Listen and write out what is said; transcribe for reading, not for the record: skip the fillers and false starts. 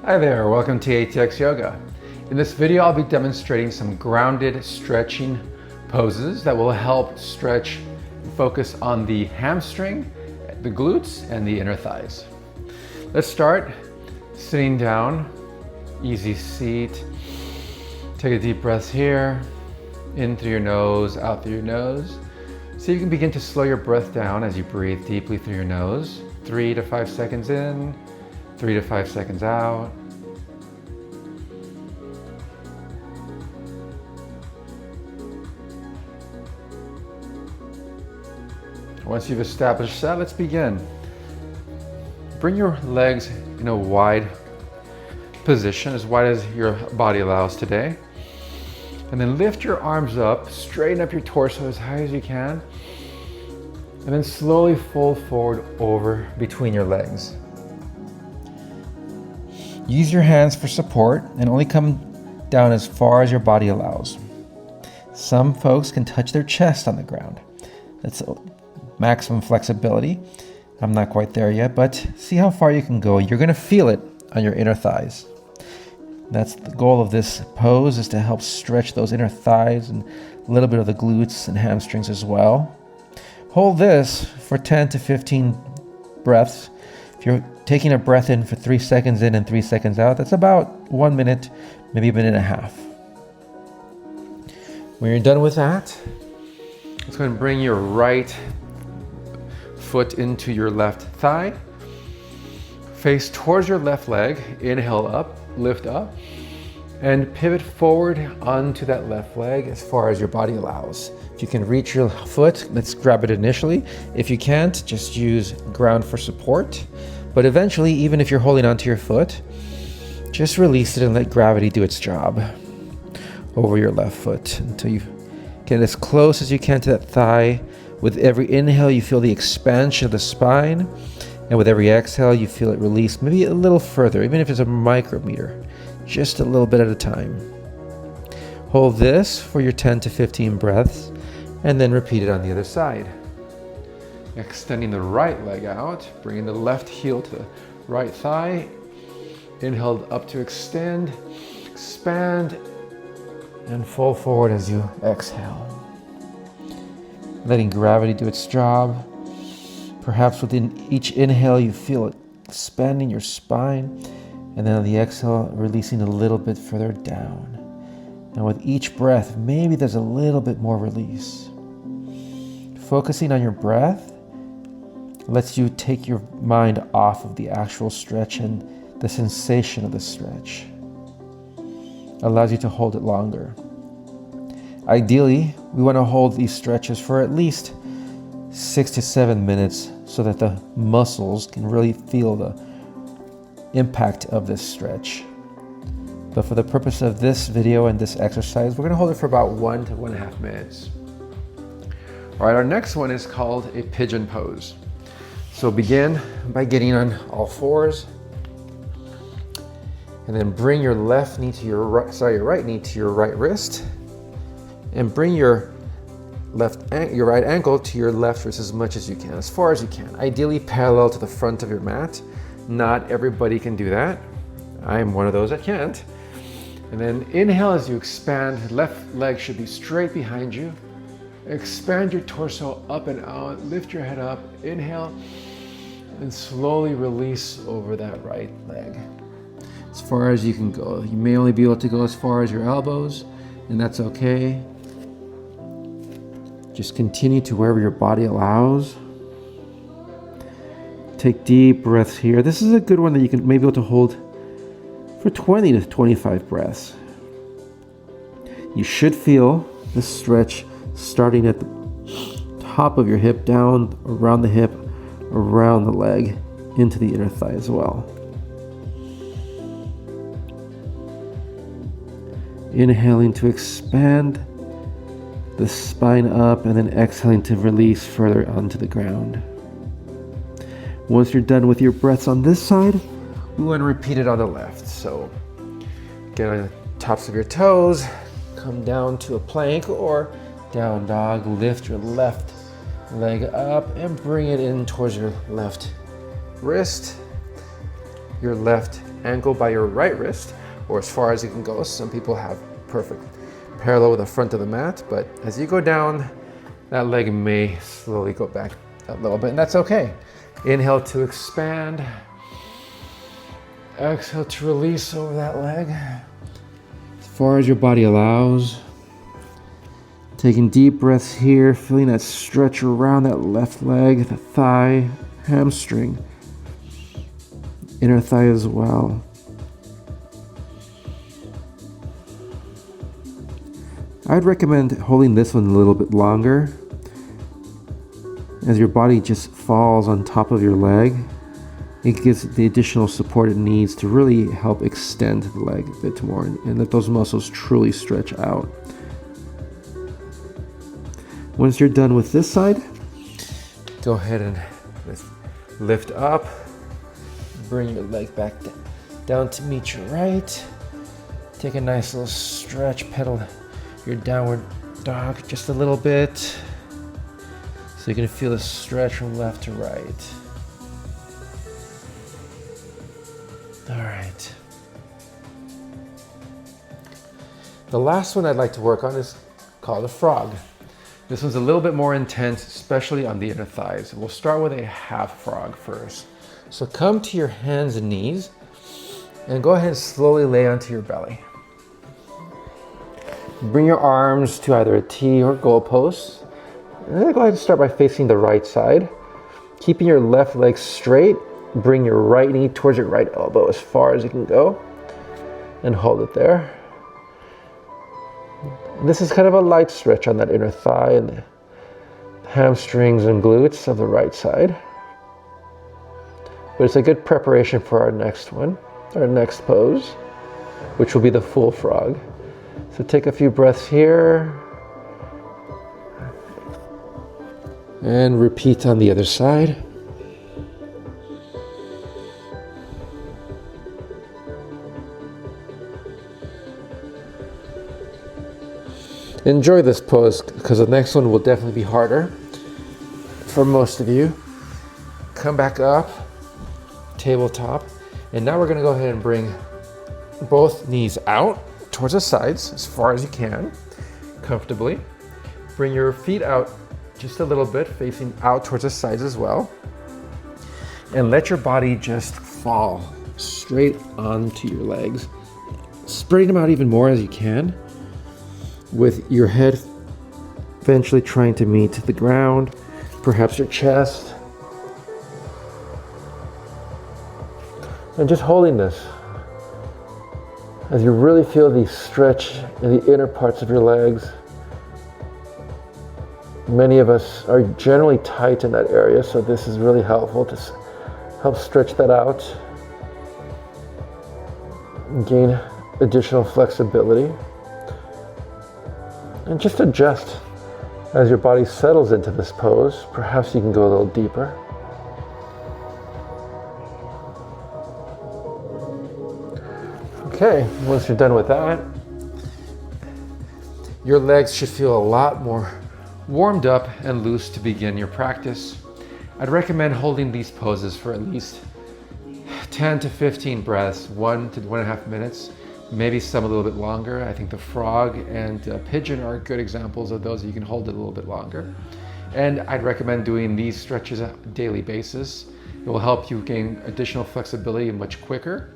Hi there, welcome to ATX Yoga. In this video, I'll be demonstrating some grounded stretching poses that will help stretch and focus on the hamstring, the glutes, and the inner thighs. Let's start sitting down, easy seat. Take a deep breath here, in through your nose, out through your nose. So you can begin to slow your breath down as you breathe deeply through your nose. 3 to 5 seconds in, 3 to 5 seconds out. Once you've established that, let's begin. Bring your legs in a wide position, as wide as your body allows today. And then lift your arms up, straighten up your torso as high as you can. And then slowly fold forward over between your legs. Use your hands for support and only come down as far as your body allows. Some folks can touch their chest on the ground. That's maximum flexibility. I'm not quite there yet, but see how far you can go. You're gonna feel it on your inner thighs. That's the goal of this pose, is to help stretch those inner thighs and a little bit of the glutes and hamstrings as well. Hold this for 10 to 15 breaths. If you're taking a breath in for 3 seconds in and 3 seconds out, that's about 1 minute, maybe a minute and a half. When you're done with that, let's go ahead and bring your right foot into your left thigh. Face towards your left leg. Inhale up, lift up, and pivot forward onto that left leg as far as your body allows. If you can reach your foot, let's grab it initially. If you can't, just use ground for support. But eventually, even if you're holding onto your foot, just release it and let gravity do its job over your left foot until you get as close as you can to that thigh. With every inhale, you feel the expansion of the spine. And with every exhale, you feel it release maybe a little further, even if it's a micrometer, just a little bit at a time. Hold this for your 10 to 15 breaths, and then repeat it on the other side. Extending the right leg out, bringing the left heel to the right thigh. Inhale up to extend, expand, and fold forward as you exhale. Letting gravity do its job. Perhaps within each inhale, you feel it expanding your spine, and then on the exhale, releasing a little bit further down. And with each breath, maybe there's a little bit more release. Focusing on your breath lets you take your mind off of the actual stretch and the sensation of the stretch. Allows you to hold it longer. Ideally, we want to hold these stretches for at least 6 to 7 minutes so that the muscles can really feel the impact of this stretch. But for the purpose of this video and this exercise, we're going to hold it for about 1 to 1.5 minutes. All right, our next one is called a pigeon pose. So begin by getting on all fours, and then bring your left knee to your right knee to your right wrist, and bring your right ankle to your left wrist as much as you can, as far as you can. Ideally parallel to the front of your mat. Not everybody can do that. I'm one of those that can't. And then inhale as you expand. Left leg should be straight behind you. Expand your torso up and out. Lift your head up. Inhale. And slowly release over that right leg. As far as you can go. You may only be able to go as far as your elbows, and that's okay. Just continue to wherever your body allows. Take deep breaths here. This is a good one that you can maybe be able to hold for 20 to 25 breaths. You should feel this stretch starting at the top of your hip, down around the hip, around the leg, into the inner thigh as well. Inhaling to expand the spine up, and then exhaling to release further onto the ground. Once you're done with your breaths on this side, we want to repeat it on the left. So get on the tops of your toes, come down to a plank or down dog, lift your left leg up and bring it in towards your left wrist, your left ankle by your right wrist, or as far as you can go. Some people have perfect parallel with the front of the mat, but as you go down, that leg may slowly go back a little bit, and that's okay. Inhale to expand. Exhale to release over that leg. As far as your body allows. Taking deep breaths here, feeling that stretch around that left leg, the thigh, hamstring, inner thigh as well. I'd recommend holding this one a little bit longer as your body just falls on top of your leg. It gives the additional support it needs to really help extend the leg a bit more and let those muscles truly stretch out. Once you're done with this side, go ahead and lift up. Bring your leg back down to meet your right. Take a nice little stretch, pedal your downward dog just a little bit. So you can feel the stretch from left to right. All right. The last one I'd like to work on is called a frog. This one's a little bit more intense, especially on the inner thighs. We'll start with a half frog first. So come to your hands and knees and go ahead and slowly lay onto your belly. Bring your arms to either a T or goalpost. And then go ahead and start by facing the right side. Keeping your left leg straight, bring your right knee towards your right elbow as far as you can go and hold it there. This is kind of a light stretch on that inner thigh and the hamstrings and glutes of the right side. But it's a good preparation for our next one, our next pose, which will be the full frog. So take a few breaths here and repeat on the other side. Enjoy this pose because the next one will definitely be harder for most of you. Come back up, tabletop, and now we're going to go ahead and bring both knees out towards the sides as far as you can, comfortably. Bring your feet out just a little bit, facing out towards the sides as well, and let your body just fall straight onto your legs. Spreading them out even more as you can, with your head eventually trying to meet the ground, perhaps your chest. And just holding this as you really feel the stretch in the inner parts of your legs. Many of us are generally tight in that area, so this is really helpful to help stretch that out and gain additional flexibility. And just adjust as your body settles into this pose. Perhaps you can go a little deeper. Okay, once you're done with that, your legs should feel a lot more warmed up and loose to begin your practice. I'd recommend holding these poses for at least 10 to 15 breaths, 1 to 1.5 minutes. Maybe some a little bit longer. I think the frog and pigeon are good examples of those. You can hold it a little bit longer. And I'd recommend doing these stretches on a daily basis. It will help you gain additional flexibility much quicker.